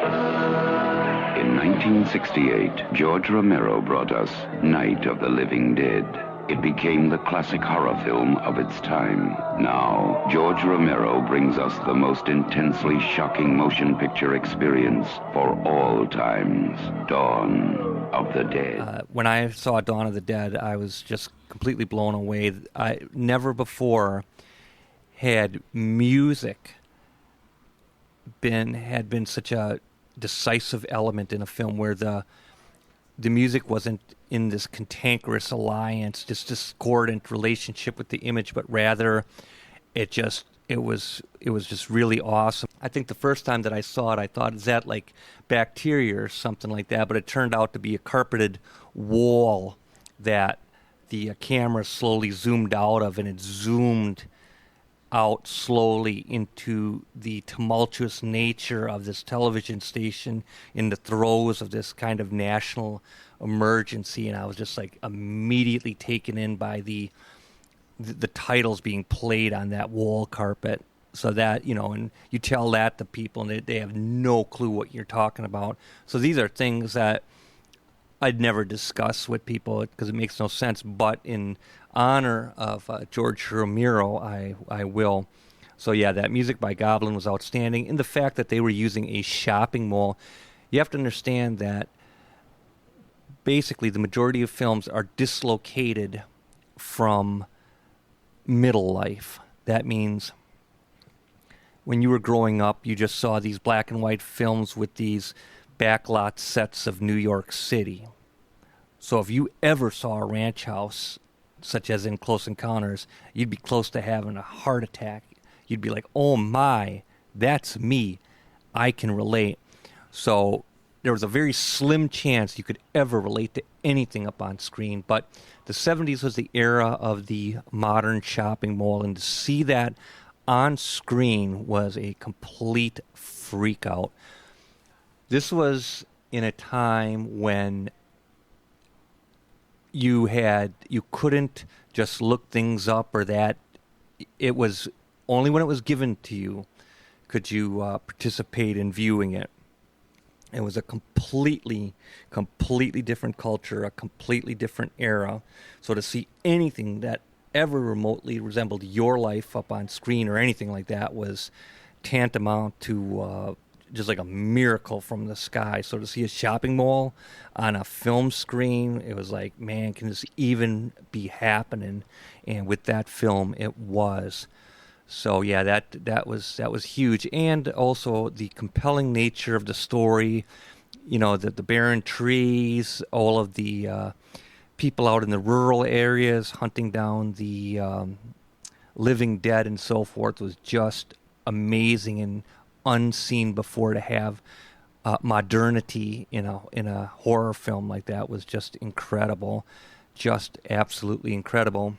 In 1968, George Romero brought us Night of the Living Dead. It became the classic horror film of its time. Now, George Romero brings us the most intensely shocking motion picture experience for all times. Dawn of the Dead. When I saw Dawn of the Dead, I was just completely blown away. I never before had music had been such a decisive element in a film where the music wasn't in this cantankerous alliance, this discordant relationship with the image, but rather it was just really awesome. I think the first time that I saw it, I thought, is that like bacteria or something like that? But it turned out to be a carpeted wall that the camera slowly zoomed out of, and it zoomed out slowly into the tumultuous nature of this television station in the throes of this kind of national emergency. And I was just like immediately taken in by the titles being played on that wall carpet. So that, and you tell that to people and they have no clue what you're talking about. So these are things that I'd never discuss with people because it makes no sense, but in honor of George Romero, I will. So yeah, that music by Goblin was outstanding. And the fact that they were using a shopping mall, you have to understand that basically the majority of films are dislocated from middle life. That means when you were growing up, you just saw these black and white films with these backlot sets of New York City. So if you ever saw a ranch house, such as in Close Encounters, you'd be close to having a heart attack. You'd be like, oh my, that's me. I can relate. So there was a very slim chance you could ever relate to anything up on screen. But the 70s was the era of the modern shopping mall, and to see that on screen was a complete freak out. This was in a time when you couldn't just look things up, or that it was only when it was given to you could you participate in viewing it. It was a completely different culture, a completely different era. So to see anything that ever remotely resembled your life up on screen or anything like that was tantamount to just like a miracle from the sky. So to see a shopping mall on a film screen, it was like, man, can this even be happening? And with that film, it was. So yeah, that was huge. And also the compelling nature of the story, the barren trees, all of the people out in the rural areas hunting down the living dead and so forth was just amazing and unseen before. To have modernity in a horror film like that was just incredible, just absolutely incredible.